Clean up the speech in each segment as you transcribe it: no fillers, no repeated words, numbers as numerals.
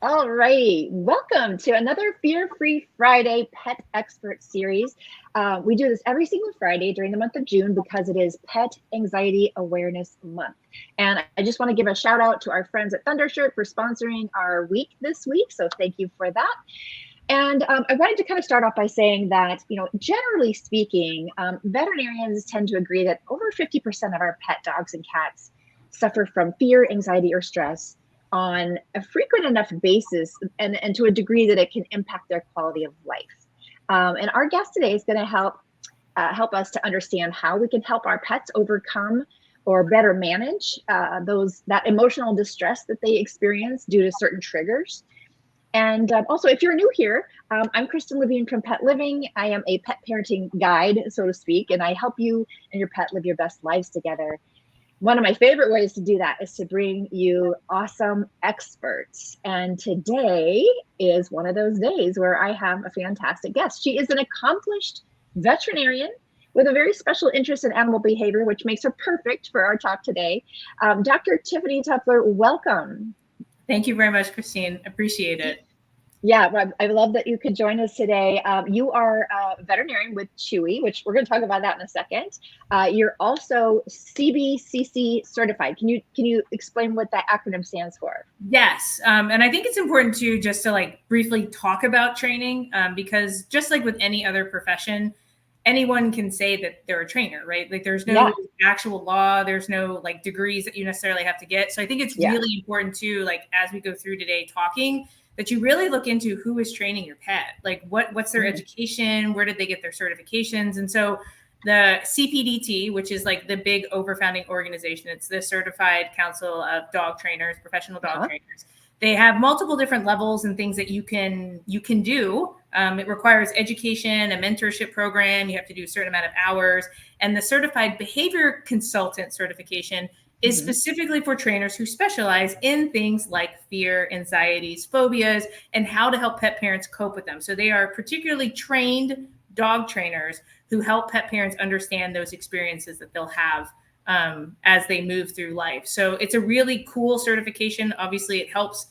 All right, welcome to another Fear-Free Friday Pet Expert Series. We do this every single Friday during the month of June because it is Pet Anxiety Awareness Month. And I just want to give a shout out to our friends at Thundershirt for sponsoring our week this week. So thank you for that. And I wanted to kind of start off by saying that, generally speaking, veterinarians tend to agree that over 50% of our pet dogs and cats suffer from fear, anxiety, or stress on a frequent enough basis and to a degree that it can impact their quality of life. And our guest today is going to help us to understand how we can help our pets overcome or better manage that emotional distress that they experience due to certain triggers. And also, if you're new here, I'm Kristen Levine from Pet Living. I am a pet parenting guide, so to speak, and I help you and your pet live your best lives together. One of my favorite ways to do that is to bring you awesome experts. And today is one of those days where I have a fantastic guest. She is an accomplished veterinarian with a very special interest in animal behavior, which makes her perfect for our talk today. Dr. Tiffany Tupler, welcome. Thank you very much, Christine. Appreciate it. Yeah, I love that you could join us today. You are a veterinarian with Chewy, which we're going to talk about that in a second. You're also CBCC certified. Can you explain what that acronym stands for? Yes, and I think it's important too just to briefly talk about training because just like with any other profession, anyone can say that they're a trainer, right? Like there's no actual law, there's no degrees that you necessarily have to get. So I think it's really important too, as we go through today talking, that you really look into who is training your pet, like what's their education, where did they get their certifications. And so the CPDT, which is the big overfounding organization, it's the Certified Council of Dog Trainers, professional dog trainers. They have multiple different levels and things that you can do. It requires education, a mentorship program. You have to do a certain amount of hours. And the Certified Behavior Consultant certification is specifically for trainers who specialize in things like fear, anxieties, phobias, and how to help pet parents cope with them. So they are particularly trained dog trainers who help pet parents understand those experiences that they'll have as they move through life. So it's a really cool certification. Obviously, it helps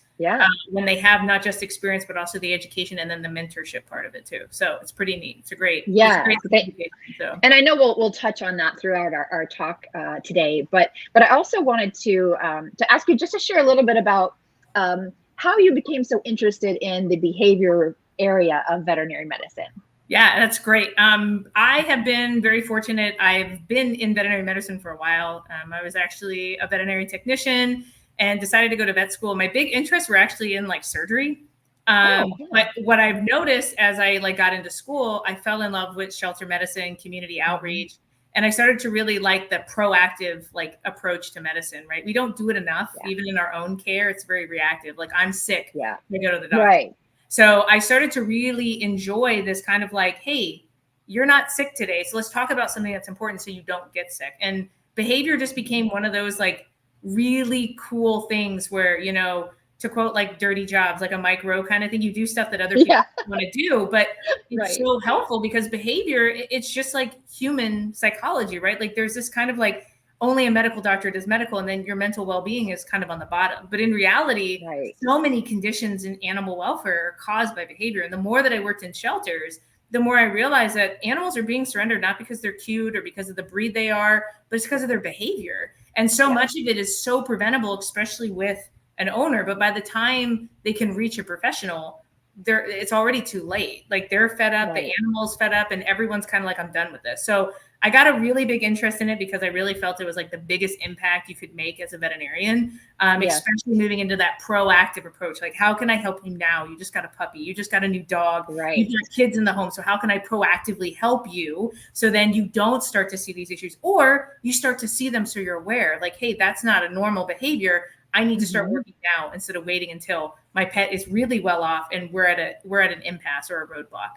when they have not just experience, but also the education and then the mentorship part of it too. So it's pretty neat. It's a great, certification. So. And I know we'll touch on that throughout our talk today, but I also wanted to ask you just to share a little bit about how you became so interested in the behavior area of veterinary medicine. Yeah, that's great. I have been very fortunate. I've been in veterinary medicine for a while. I was actually a veterinary technician and decided to go to vet school. My big interests were actually in surgery. But what I've noticed as I got into school, I fell in love with shelter medicine, community outreach, and I started to really like the proactive approach to medicine, right? We don't do it enough, even in our own care. It's very reactive. I'm sick, I go to the doctor. Right. So I started to really enjoy this kind of hey, you're not sick today, so let's talk about something that's important so you don't get sick. And behavior just became one of those really cool things where, to quote dirty jobs, a Mike Rowe kind of thing, you do stuff that other people want to do, but it's so helpful because behavior, it's just human psychology, right? There's this kind of only a medical doctor does medical, and then your mental well-being is kind of on the bottom. But in reality, so many conditions in animal welfare are caused by behavior. And the more that I worked in shelters, the more I realized that animals are being surrendered not because they're cute or because of the breed they are, but it's because of their behavior. And so much of it is so preventable, especially with an owner. But by the time they can reach a professional, it's already too late. They're fed up, the animal's fed up, and everyone's kind of I'm done with this. So I got a really big interest in it because I really felt it was the biggest impact you could make as a veterinarian, especially moving into that proactive approach. How can I help you now? You just got a puppy. You just got a new dog. You've got kids in the home. So how can I proactively help you so then you don't start to see these issues, or you start to see them so you're aware, hey, that's not a normal behavior. I need to start working now instead of waiting until my pet is really well off and we're at an impasse or a roadblock.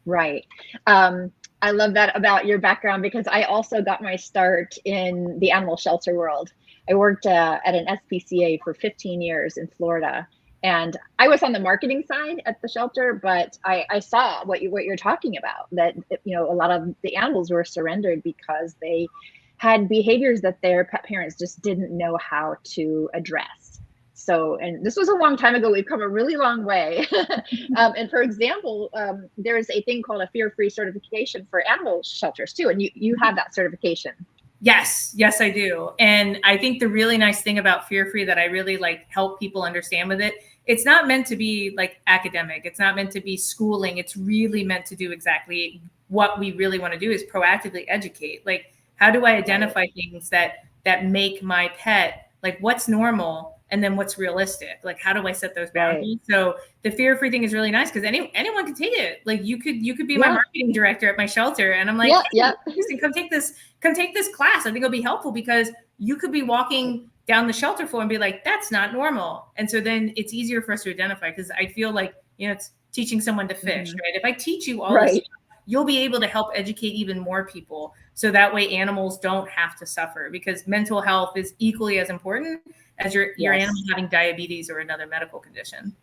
Right. I love that about your background because I also got my start in the animal shelter world. I worked at an SPCA for 15 years in Florida, and I was on the marketing side at the shelter, but I saw what you're talking about, that a lot of the animals were surrendered because they had behaviors that their pet parents just didn't know how to address. So, and this was a long time ago. We've come a really long way. And for example, there is a thing called a fear-free certification for animal shelters too. And you have that certification. Yes, I do. And I think the really nice thing about fear-free that I really like help people understand with it, it's not meant to be like academic. It's not meant to be schooling. It's really meant to do exactly what we really want to do, is proactively educate. Like, how do I identify things that make my pet, like what's normal and then what's realistic? Like, how do I set those boundaries? So the fear-free thing is really nice because anyone can take it. Like you could be my marketing director at my shelter. And I'm like, hey, Kristen, come take this class. I think it'll be helpful because you could be walking down the shelter floor and be like, that's not normal. And so then it's easier for us to identify, because I feel like, it's teaching someone to fish, right? If I teach you all this stuff, you'll be able to help educate even more people. So that way animals don't have to suffer, because mental health is equally as important as your animal having diabetes or another medical condition.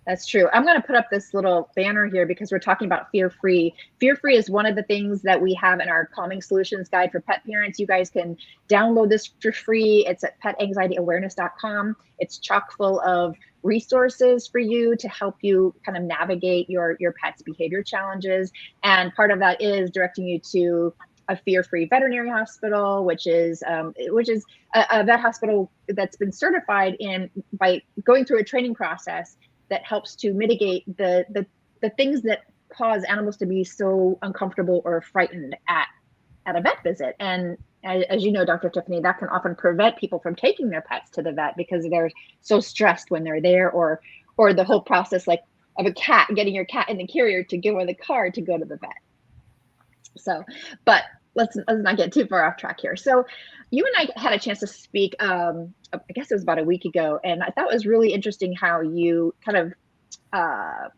That's true. I'm going to put up this little banner here because we're talking about fear-free. Fear-free is one of the things that we have in our calming solutions guide for pet parents. You guys can download this for free. It's at petanxiettyawareness.com. It's chock full of resources for you to help you kind of navigate your pet's behavior challenges. And part of that is directing you to a fear-free veterinary hospital, which is a vet hospital that's been certified by going through a training process that helps to mitigate the things that cause animals to be so uncomfortable or frightened at a vet visit. And as you know, Dr. Tiffany, that can often prevent people from taking their pets to the vet because they're so stressed when they're there, or the whole process, like of a cat, getting your cat in the carrier to go in the car to go to the vet. So, but let's not get too far off track here. So you and I had a chance to speak, I guess it was about a week ago, and I thought it was really interesting how you kind of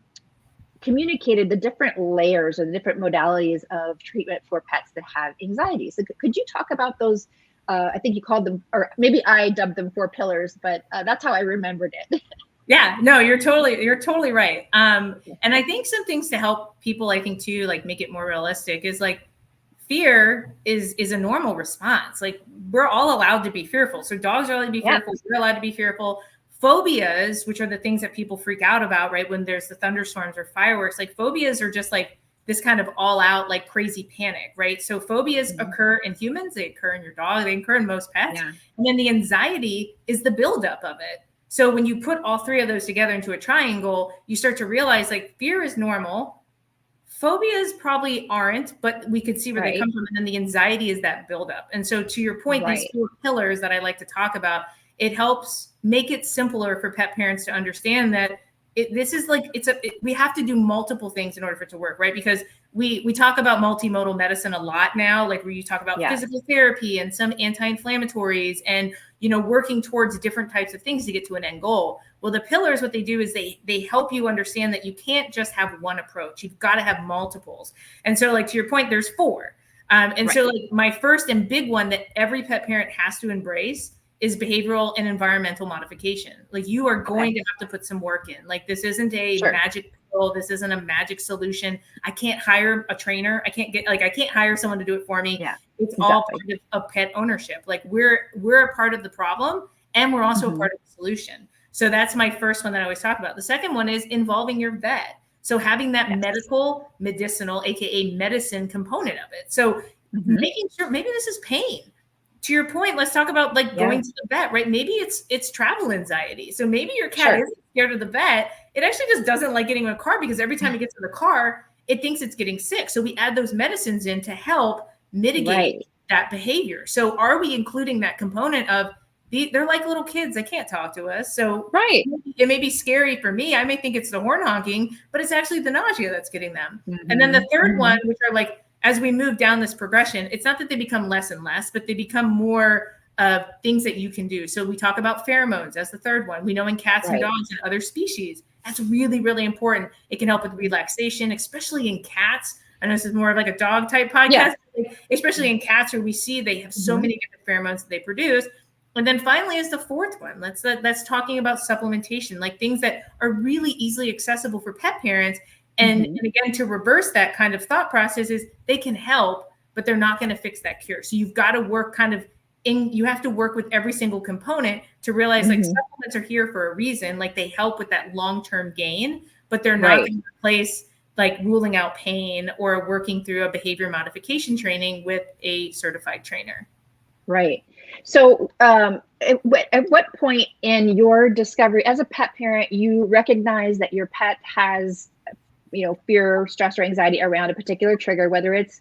communicated the different layers or the different modalities of treatment for pets that have anxiety. So could you talk about those? I think you called them, or maybe I dubbed them 4 pillars, but that's how I remembered it. Yeah, no, you're totally right. And I think some things to help people, I think too, like make it more realistic, is like, fear is a normal response. Like, we're all allowed to be fearful. So dogs are allowed to be fearful. We're allowed to be fearful. Phobias, which are the things that people freak out about, right? When there's the thunderstorms or fireworks, like phobias are just like this kind of all out, like crazy panic, right? So phobias occur in humans, they occur in your dog, they occur in most pets. And then the anxiety is the buildup of it. So when you put all 3 of those together into a triangle, you start to realize like fear is normal. Phobias probably aren't, but we could see where they come from. And then the anxiety is that buildup. And so to your point, these 4 pillars that I like to talk about, it helps make it simpler for pet parents to understand that we have to do multiple things in order for it to work, right? Because we talk about multimodal medicine a lot now, like where you talk about physical therapy and some anti-inflammatories and, working towards different types of things to get to an end goal. Well, the pillars, what they do is they help you understand that you can't just have one approach. You've got to have multiples. And so, like, to your point, there's 4. So like my first and big one that every pet parent has to embrace is behavioral and environmental modification. Like, you are going to have to put some work in. Like, this isn't a magic pill. This isn't a magic solution. I can't hire a trainer. I can't hire someone to do it for me. It's all part of pet ownership. Like, we're a part of the problem, and we're also a part of the solution. So that's my first one that I always talk about. The second one is involving your vet. So having that medicinal, AKA medicine component of it. So making sure, maybe this is pain. To your point, let's talk about like going to the vet, right? Maybe it's travel anxiety. So maybe your cat isn't scared of the vet. It actually just doesn't like getting in a car because every time it gets in the car, it thinks it's getting sick. So we add those medicines in to help mitigate that behavior. So are we including that component of they're like little kids. They can't talk to us. So it may be scary for me. I may think it's the horn honking, but it's actually the nausea that's getting them. And then the third one, which are like, as we move down this progression, it's not that they become less and less, but they become more things that you can do. So we talk about pheromones as the third one. We know in cats and dogs and other species, that's really, really important. It can help with relaxation, especially in cats. I know this is more of like a dog type podcast, especially in cats where we see they have so many different pheromones that they produce. And then finally is the fourth one. That's talking about supplementation, like things that are really easily accessible for pet parents. And again, to reverse that kind of thought process is they can help, but they're not going to fix that cure. So you've got to work you have to work with every single component to realize like supplements are here for a reason. Like they help with that long-term gain, but they're not Right. going to replace like ruling out pain or working through a behavior modification training with a certified trainer. Right. So at what point in your discovery as a pet parent, you recognize that your pet has, fear, stress, or anxiety around a particular trigger, whether it's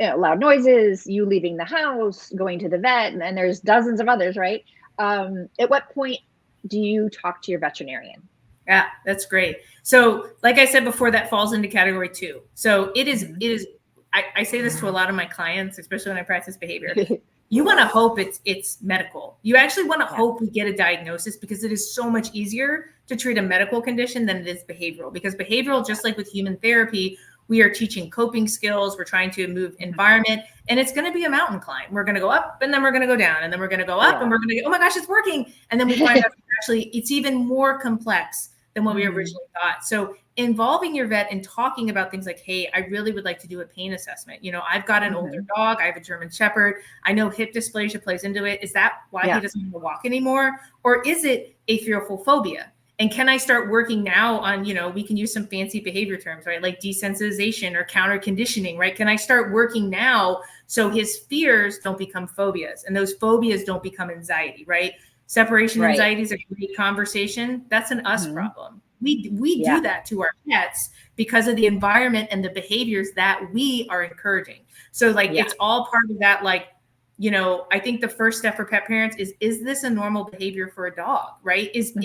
loud noises, you leaving the house, going to the vet, and there's dozens of others, right? At what point do you talk to your veterinarian? Yeah, that's great. So like I said before, that falls into category 2. So it is, I say this to a lot of my clients, especially when I practice behavior. You want to hope it's medical. You actually want to hope we get a diagnosis, because it is so much easier to treat a medical condition than it is behavioral, because behavioral, just like with human therapy, we are teaching coping skills. We're trying to move environment, and it's going to be a mountain climb. We're going to go up, and then we're going to go down, and then we're going to go up, and we're going to go, oh my gosh, it's working. And then we find out actually it's even more complex than what we originally thought. So involving your vet and talking about things like, hey, I really would like to do a pain assessment. I've got an older dog. I have a German Shepherd. I know hip dysplasia plays into it. Is that why he doesn't want to walk anymore? Or is it a fearful phobia? And can I start working now on, we can use some fancy behavior terms, right? Like desensitization or counter conditioning, right? Can I start working now so his fears don't become phobias, and those phobias don't become anxiety, right? Separation anxiety is a great conversation. That's an us problem. We do that to our pets because of the environment and the behaviors that we are encouraging. So like, it's all part of that. Like, I think the first step for pet parents is this a normal behavior for a dog, right? Is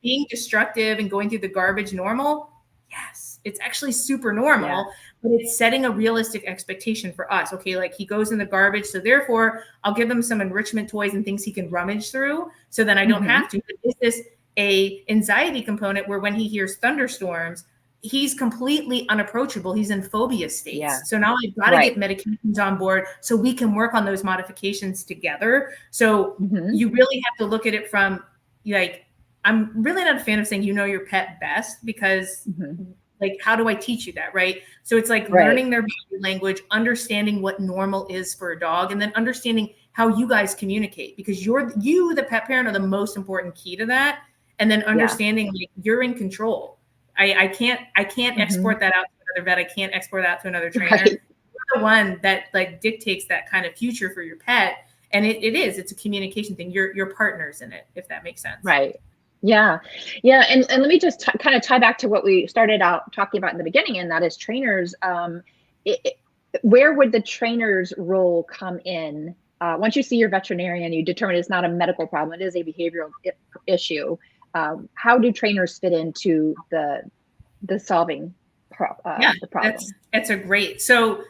being destructive and going through the garbage normal? Yes, it's actually super normal, but it's setting a realistic expectation for us. Okay, like he goes in the garbage, so therefore I'll give him some enrichment toys and things he can rummage through, so then I don't have to. But is this a anxiety component where when he hears thunderstorms, he's completely unapproachable? He's in phobia states. So now I've got to get medications on board so we can work on those modifications together. So you really have to look at it from like, I'm really not a fan of saying you know your pet best, because like, how do I teach you that, right? So it's like learning their body language, understanding what normal is for a dog, and then understanding how you guys communicate, because you, the pet parent, are the most important key to that. And then understanding like you're in control. I can't export that out to another vet. I can't export that to another trainer. You're the one that like dictates that kind of future for your pet. And it's a communication thing. You're partners in it, if that makes sense. Right. Yeah. Yeah. And let me just kind of tie back to what we started out talking about in the beginning, and that is trainers. Where would the trainer's role come in? Once you see your veterinarian, you determine it's not a medical problem, it is a behavioral issue. How do trainers fit into the solving the problem? That's a great. So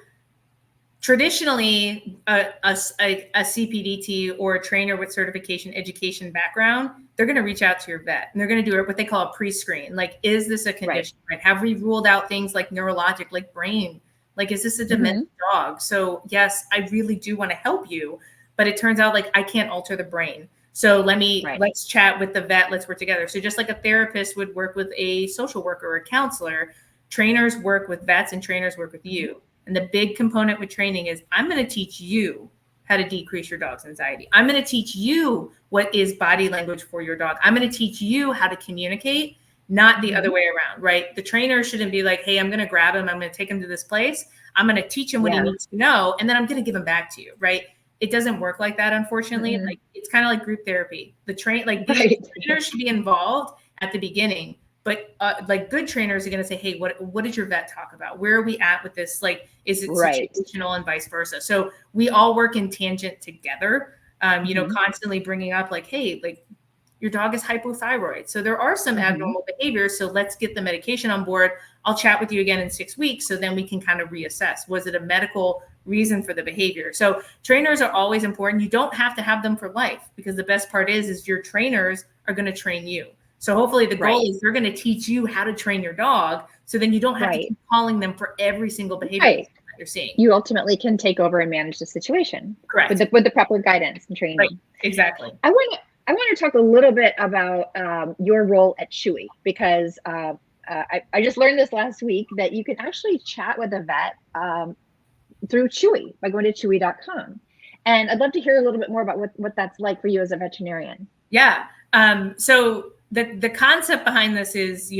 traditionally, a CPDT or a trainer with certification education background, they're going to reach out to your vet, and they're going to do what they call a pre-screen. Like, is this a condition? Right? Have we ruled out things like neurologic, like brain? Like, is this a demented dog? So yes, I really do want to help you, but it turns out like I can't alter the brain. So let's chat with the vet. Let's work together. So just like a therapist would work with a social worker or a counselor, trainers work with vets and trainers work with you. And the big component with training is I'm going to teach you how to decrease your dog's anxiety. I'm going to teach you what is body language for your dog. I'm going to teach you how to communicate, not the other way around, right? The trainer shouldn't be like, hey, I'm going to grab him. I'm going to take him to this place. I'm going to teach him what he needs to know. And then I'm going to give him back to you, right? It doesn't work like that, unfortunately. Like, it's kind of like group therapy. The trainers should be involved at the beginning, but like good trainers are going to say, hey, what did your vet talk about? Where are we at with this? Like, is it situational, and vice versa? So we all work in tangent together, constantly bringing up like, hey, like your dog is hypothyroid. So there are some abnormal behaviors. So let's get the medication on board. I'll chat with you again in 6 weeks. So then we can kind of reassess. Was it a medical reason for the behavior? So trainers are always important. You don't have to have them for life, because the best part is your trainers are going to train you. So hopefully the goal is they're going to teach you how to train your dog. So then you don't have to keep calling them for every single behavior that you're seeing. You ultimately can take over and manage the situation. Correct. With the proper guidance and training. Right. Exactly. I want to talk a little bit about your role at Chewy, because I just learned this last week that you can actually chat with a vet through Chewy by going to chewy.com. And I'd love to hear a little bit more about what that's like for you as a veterinarian. Yeah. So the concept behind this is,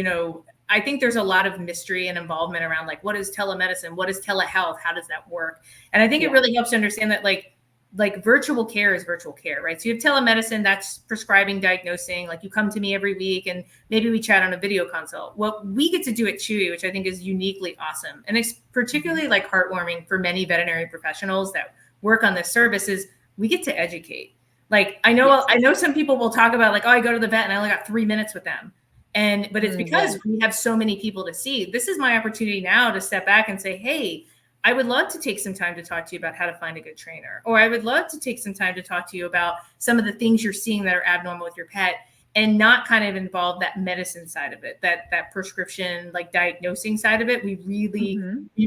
I think there's a lot of mystery and involvement around like, what is telemedicine? What is telehealth? How does that work? And I think it really helps to understand that like virtual care is virtual care, right? So you have telemedicine, that's prescribing, diagnosing, like you come to me every week and maybe we chat on a video consult. What we get to do at Chewy, which I think is uniquely awesome, and it's particularly like heartwarming for many veterinary professionals that work on this service, is we get to educate. Like I know some people will talk about like, oh, I go to the vet and I only got 3 minutes with them. But it's because we have so many people to see. This is my opportunity now to step back and say, hey, I would love to take some time to talk to you about how to find a good trainer, or I would love to take some time to talk to you about some of the things you're seeing that are abnormal with your pet, and not kind of involve that medicine side of it, that prescription, like diagnosing side of it. We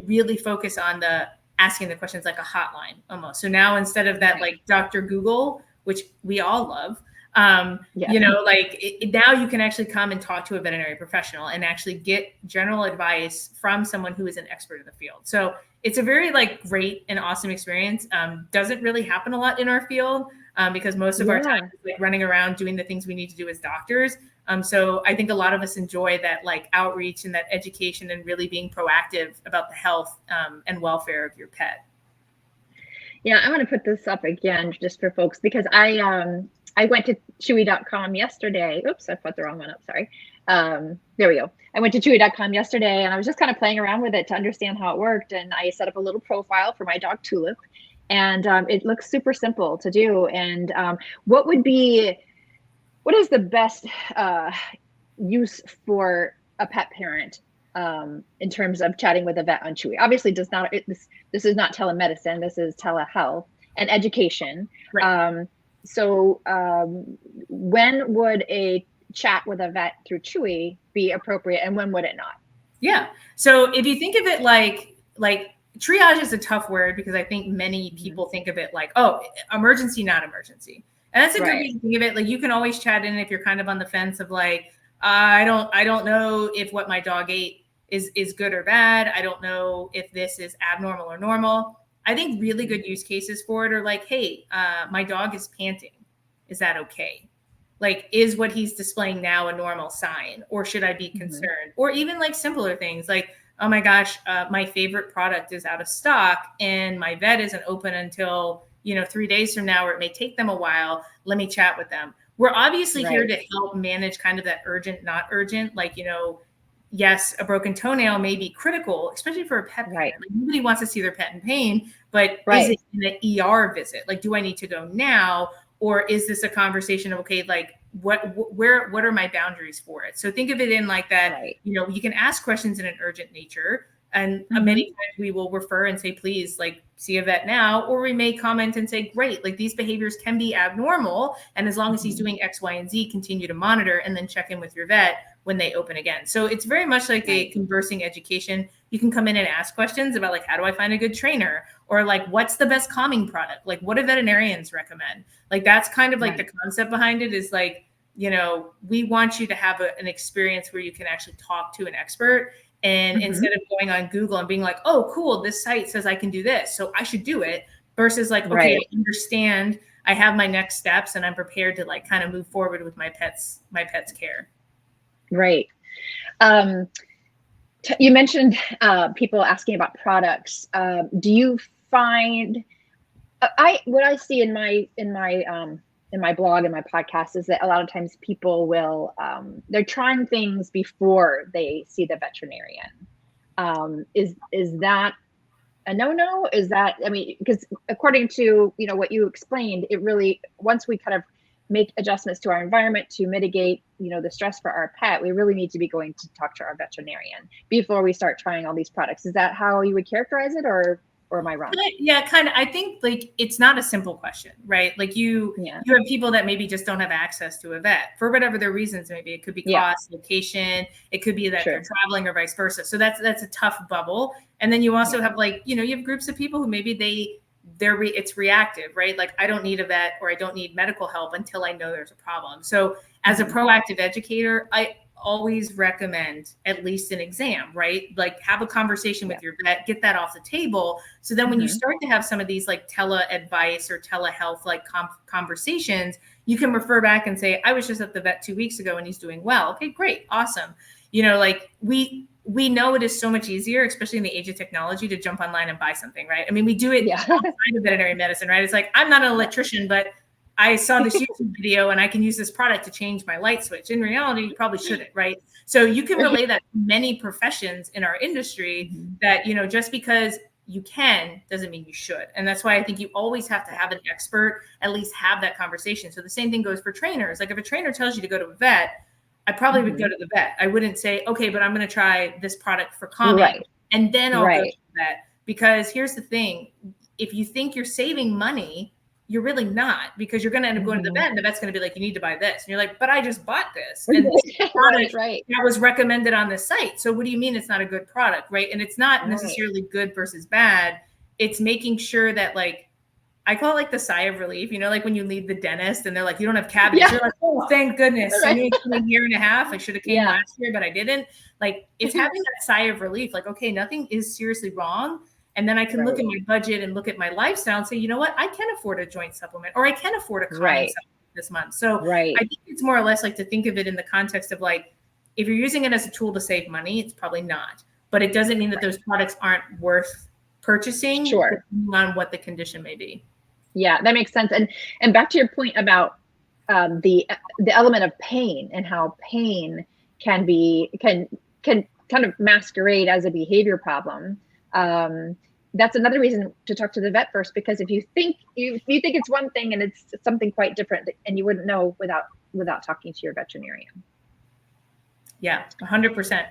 really focus on the asking the questions, like a hotline almost. So now instead of that, like Dr. Google, which we all love, now you can actually come and talk to a veterinary professional and actually get general advice from someone who is an expert in the field. So it's a very like great and awesome experience. Doesn't really happen a lot in our field because most of our time is like running around doing the things we need to do as doctors. So I think a lot of us enjoy that like outreach and that education and really being proactive about the health and welfare of your pet. Yeah, I want to put this up again just for folks, because I went to Chewy.com yesterday. Oops, I put the wrong one up. Sorry. There we go. I went to Chewy.com yesterday and I was just kind of playing around with it to understand how it worked. And I set up a little profile for my dog Tulip, and it looks super simple to do. And what is the best use for a pet parent in terms of chatting with a vet on Chewy? Obviously, this is not telemedicine. This is telehealth and education. Right. So when would a chat with a vet through Chewy be appropriate, and when would it not? Yeah. So if you think of it like triage is a tough word, because I think many people think of it like, oh, emergency, not emergency. And that's a good way to think of it. Like you can always chat in if you're kind of on the fence of like, I don't know if what my dog ate is good or bad. I don't know if this is abnormal or normal. I think really good use cases for it are like, hey, my dog is panting. Is that okay? Like, is what he's displaying now a normal sign, or should I be concerned? Or even like simpler things like, oh my gosh, my favorite product is out of stock and my vet isn't open until, 3 days from now, or it may take them a while. Let me chat with them. We're obviously here to help manage kind of that urgent, not urgent, like, yes, a broken toenail may be critical, especially for a pet parent. Like nobody wants to see their pet in pain, but is it an ER visit? Like, do I need to go now? Or is this a conversation of, okay, like what are my boundaries for it? So think of it in like that, you can ask questions in an urgent nature. And many times we will refer and say, please, like, see a vet now. Or we may comment and say, great, like these behaviors can be abnormal. And as long as he's doing X, Y, and Z, continue to monitor and then check in with your vet when they open again. So it's very much like a conversing education. You can come in and ask questions about like, how do I find a good trainer? Or like, what's the best calming product? Like, what do veterinarians recommend? Like, that's kind of like the concept behind it is like, we want you to have an experience where you can actually talk to an expert. And instead of going on Google and being like, oh, cool, this site says I can do this, so I should do it, versus like, okay, I understand, I have my next steps and I'm prepared to like kind of move forward with my pet's care. Right. You mentioned people asking about products. Do you find what I see in my blog and my podcast is that a lot of times people will they're trying things before they see the veterinarian. Is that a no-no? Is that, I mean, because according to what you explained, it really, once we kind of make adjustments to our environment to mitigate the stress for our pet, we really need to be going to talk to our veterinarian before we start trying all these products. Is that how you would characterize it, or am I wrong? Yeah, kind of. I think like it's not a simple question, right? Like you have people that maybe just don't have access to a vet for whatever their reasons. Maybe it could be cost, location. It could be that they're traveling or vice versa. So that's a tough bubble. And then you also have like, you have groups of people who maybe it's reactive, right? Like I don't need a vet or I don't need medical help until I know there's a problem. So as a proactive educator, I always recommend at least an exam, right? Like have a conversation with your vet, get that off the table. So then when you start to have some of these like tele advice or telehealth like conversations, you can refer back and say, I was just at the vet 2 weeks ago and he's doing well. Okay, great. Awesome. You know, like we know it is so much easier, especially in the age of technology, to jump online and buy something, right? I mean, we do it outside of veterinary medicine, right? It's like, I'm not an electrician, but I saw this YouTube video and I can use this product to change my light switch. In reality, you probably shouldn't, right? So you can relay that to many professions in our industry that, you know, just because you can doesn't mean you should. And that's why I think you always have to have an expert at least have that conversation. So the same thing goes for trainers. Like if a trainer tells you to go to a vet, I probably would go to the vet. I wouldn't say, okay, but I'm going to try this product for calming and then I'll go to the vet. Because here's the thing. If you think you're saving money, you're really not, because you're going to end up going to the vet and the vet's going to be like, you need to buy this. And you're like, but I just bought this. And that was recommended on the site. So what do you mean it's not a good product, right? And it's not necessarily good versus bad. It's making sure that, like, I call it like the sigh of relief, you know, like when you leave the dentist and they're like, you don't have cavities. You're like, oh, thank goodness. I knew it took a year and a half. I should have came last year, but I didn't. Like, it's having that sigh of relief. Like, okay, nothing is seriously wrong. And then I can look at my budget and look at my lifestyle and say, you know what, I can afford a joint supplement, or I can afford a calming supplement this month. So I think it's more or less like to think of it in the context of, like, if you're using it as a tool to save money, it's probably not. But it doesn't mean that those products aren't worth purchasing depending on what the condition may be. Yeah, that makes sense. And back to your point about the element of pain and how pain can kind of masquerade as a behavior problem. That's another reason to talk to the vet first, because if you think it's one thing and it's something quite different, and you wouldn't know without talking to your veterinarian. Yeah, 100%.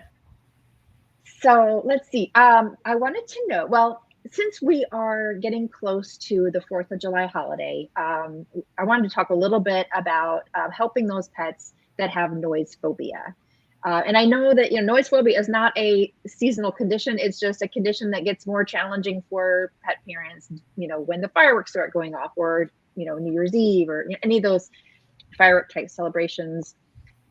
So let's see. I wanted to know, well, since we are getting close to the 4th of July holiday, I wanted to talk a little bit about helping those pets that have noise phobia. And I know that, you know, noise phobia is not a seasonal condition. It's just a condition that gets more challenging for pet parents, you know, when the fireworks start going off, or, you know, New Year's Eve, or any of those firework type celebrations.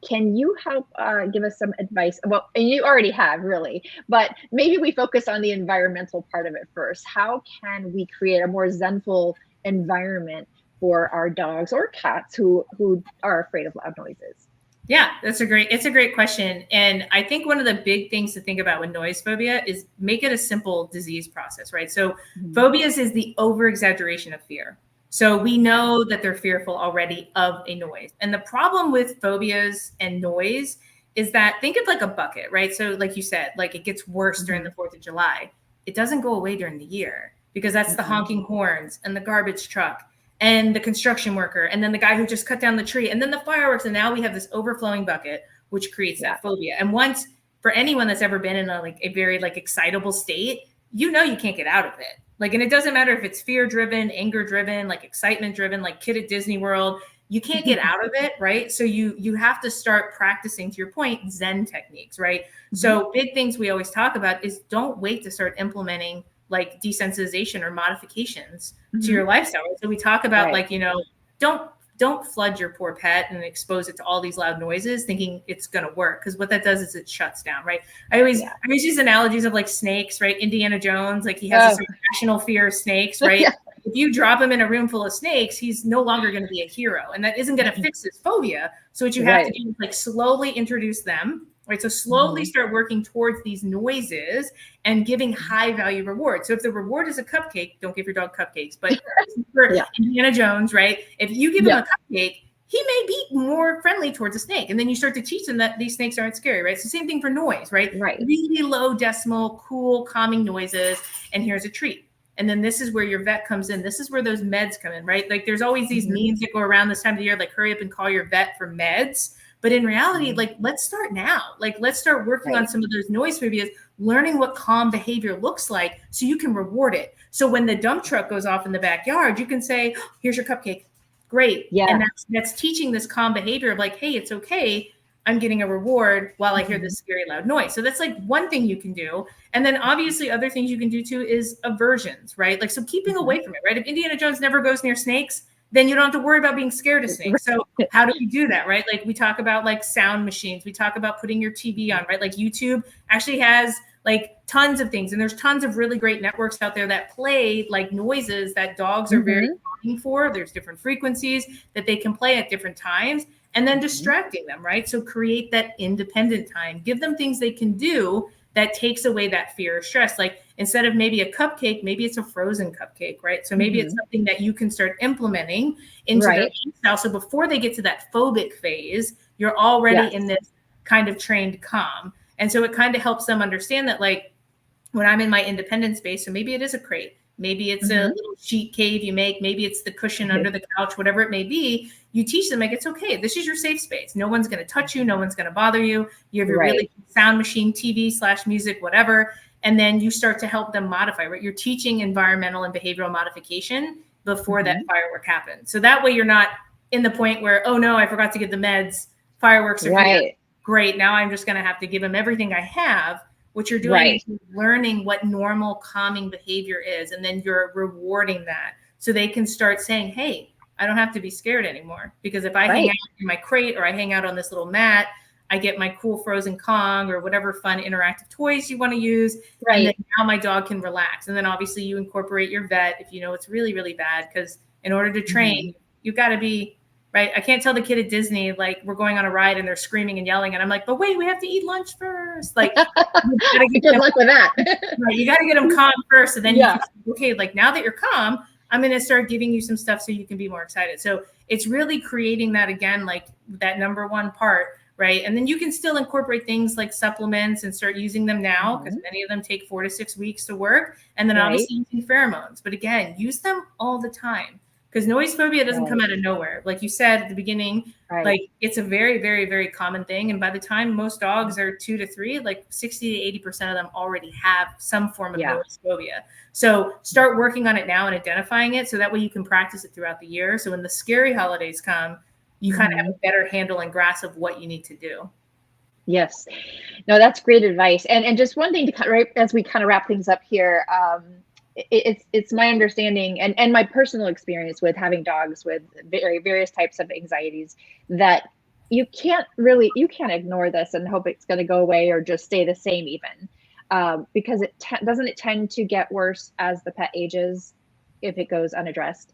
Can you help give us some advice? Well, and you already have, really, but maybe we focus on the environmental part of it first. How can we create a more zenful environment for our dogs or cats who are afraid of loud noises? Yeah, it's a great question. And I think one of the big things to think about with noise phobia is make it a simple disease process, right? So phobias is the over exaggeration of fear. So we know that they're fearful already of a noise. And the problem with phobias and noise is that, think of like a bucket, right? So like you said, like it gets worse during the 4th of July. It doesn't go away during the year, because that's the honking horns and the garbage truck and the construction worker, and then the guy who just cut down the tree, and then the fireworks. And now we have this overflowing bucket, which creates that phobia. And once, for anyone that's ever been in a very like excitable state, you know, you can't get out of it. Like, and it doesn't matter if it's fear driven, anger driven, like excitement driven, like kid at Disney World, you can't get out of it, right? So you have to start practicing, to your point, Zen techniques, right? So big things we always talk about is don't wait to start implementing like desensitization or modifications to your lifestyle. So we talk about like, you know, don't flood your poor pet and expose it to all these loud noises thinking it's going to work. Because what that does is it shuts down, right? I always use analogies of like snakes, right? Indiana Jones, like he has this irrational fear of snakes, right? If you drop him in a room full of snakes, he's no longer going to be a hero. And that isn't going to fix his phobia. So what you have to do is like slowly introduce them, right? So slowly start working towards these noises and giving high value rewards. So if the reward is a cupcake, don't give your dog cupcakes. But for Indiana Jones, right? If you give him a cupcake, he may be more friendly towards a snake. And then you start to teach them that these snakes aren't scary, right? It's the same thing for noise, right? Really low decimal, cool, calming noises. And here's a treat. And then this is where your vet comes in. This is where those meds come in, right? Like there's always these memes that go around this time of the year, like hurry up and call your vet for meds. But in reality, like, let's start now. Like, let's start working on some of those noise phobias, learning what calm behavior looks like so you can reward it. So when the dump truck goes off in the backyard, you can say, oh, here's your cupcake. Great. And that's teaching this calm behavior of like, hey, it's okay. I'm getting a reward while I hear this scary loud noise. So that's like one thing you can do. And then obviously other things you can do too is aversions, right? Like, so keeping away from it, right? If Indiana Jones never goes near snakes, then you don't have to worry about being scared of snakes. So how do we do that, right? Like we talk about like sound machines. We talk about putting your TV on, right? Like YouTube actually has like tons of things. And there's tons of really great networks out there that play like noises that dogs are very calming for. There's different frequencies that they can play at different times, and then distracting them, right? So create that independent time, give them things they can do that takes away that fear or stress. Like instead of maybe a cupcake, maybe it's a frozen cupcake, right? So maybe it's something that you can start implementing into their lifestyle. So before they get to that phobic phase, you're already in this kind of trained calm. And so it kind of helps them understand that, like, when I'm in my independent space, so maybe it is a crate, maybe it's a little sheet cave you make, maybe it's the cushion under the couch, whatever it may be, you teach them, like, it's okay. This is your safe space. No one's going to touch you. No one's going to bother you. You have your really sound machine, TV/music, whatever. And then you start to help them modify, right? You're teaching environmental and behavioral modification before that firework happens. So that way you're not in the point where, oh no, I forgot to get the meds. Fireworks are here. Great. Now I'm just going to have to give them everything I have. What you're doing is you're learning what normal calming behavior is. And then you're rewarding that. So they can start saying, hey, I don't have to be scared anymore, because if I hang out in my crate or I hang out on this little mat, I get my cool frozen Kong or whatever fun interactive toys you want to use. And then now my dog can relax. And then obviously you incorporate your vet if you know it's really, really bad, because in order to train, you've got to be right. I can't tell the kid at Disney, like, we're going on a ride and they're screaming and yelling. And I'm like, but wait, we have to eat lunch first. Like, you gotta get good luck with that. Right, you got to get them calm first. And then you can say, okay, like, now that you're calm, I'm going to start giving you some stuff so you can be more excited. So it's really creating that, again, like that number one part, right? And then you can still incorporate things like supplements and start using them now, because many of them take 4 to 6 weeks to work. And then obviously using pheromones. But again, use them all the time, because noise phobia doesn't come out of nowhere. Like you said at the beginning, like, it's a very, very, very common thing. And by the time most dogs are 2 to 3, like 60 to 80% of them already have some form of noise phobia. So start working on it now and identifying it, so that way you can practice it throughout the year. So when the scary holidays come, you kind of have a better handle and grasp of what you need to do. Yes. No, that's great advice. And just one thing to right as we kind of wrap things up here, it's my understanding and my personal experience with having dogs with various types of anxieties, that you can't ignore this and hope it's going to go away or just stay the same even, because doesn't it tend to get worse as the pet ages if it goes unaddressed?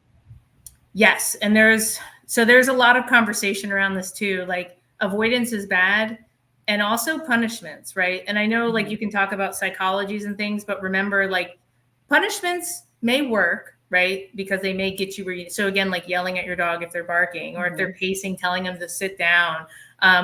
Yes. And there's a lot of conversation around this too. Like, avoidance is bad, and also punishments, right? And I know, like, you can talk about psychologies and things, but remember, like, punishments may work, right? Because they may get you where you, so again, like yelling at your dog if they're barking, or if they're pacing, telling them to sit down,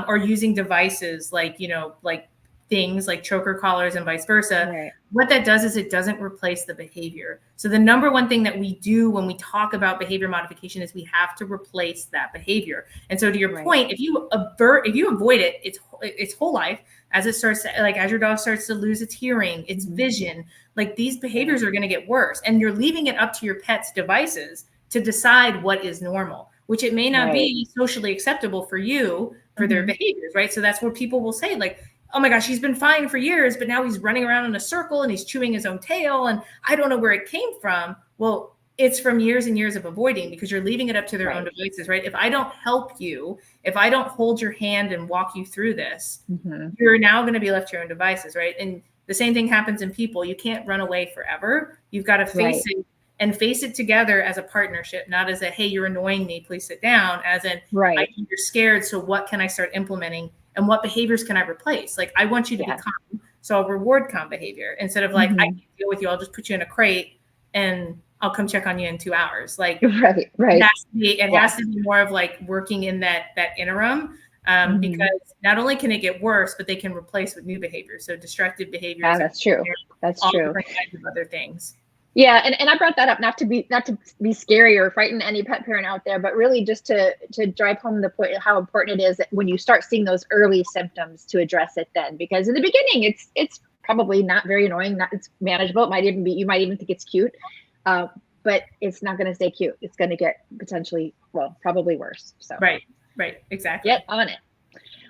or using devices like, like things like choker collars and vice versa. What that does is it doesn't replace the behavior. So the number one thing that we do when we talk about behavior modification is we have to replace that behavior. And so to your point, if you avoid it, its whole life, as it starts to, like, as your dog starts to lose its hearing, its vision, like, these behaviors are going to get worse, and you're leaving it up to your pet's devices to decide what is normal, which it may not be socially acceptable for you for their behaviors, right? So that's where people will say, like, oh my gosh, he's been fine for years, but now he's running around in a circle and he's chewing his own tail, and I don't know where it came from. Well, it's from years and years of avoiding, because you're leaving it up to their own devices, right? If I don't help you, if I don't hold your hand and walk you through this, you're now going to be left to your own devices, right? And the same thing happens in people. You can't run away forever. You've got to face it, and face it together as a partnership, not as a, hey, you're annoying me, please sit down, as in, I think you're scared, so what can I start implementing? And what behaviors can I replace? Like, I want you to be calm, so I'll reward calm behavior, instead of like, I can't deal with you, I'll just put you in a crate and I'll come check on you in 2 hours. Like, it has to be more of like working in that interim, because not only can it get worse, but they can replace with new behaviors. So destructive behaviors. Yeah, that's true. That's all true. Different kinds of other things. Yeah, and I brought that up not to be scary or frighten any pet parent out there, but really just to drive home the point of how important it is that when you start seeing those early symptoms, to address it then, because in the beginning it's probably not very annoying, it's manageable. It might even be, you might even think it's cute, but it's not going to stay cute. It's going to get potentially, well, probably worse. So right, exactly. Get on it.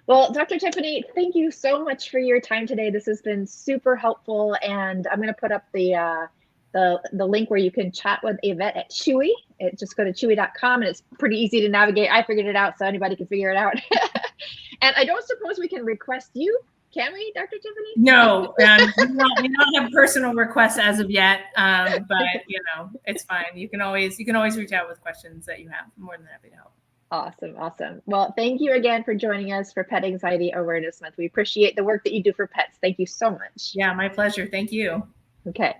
Well, Dr. Tiffany, thank you so much for your time today. This has been super helpful, and I'm going to put up the link where you can chat with a vet at Chewy. Just go to chewy.com, and it's pretty easy to navigate. I figured it out, so anybody can figure it out. And I don't suppose we can request you Can we, Dr. Tiffany? No, we don't have personal requests as of yet, but it's fine. You can always reach out with questions that you have. I'm more than happy to help. Awesome. Awesome. Well, thank you again for joining us for Pet Anxiety Awareness Month. We appreciate the work that you do for pets. Thank you so much. Yeah, my pleasure. Thank you. Okay.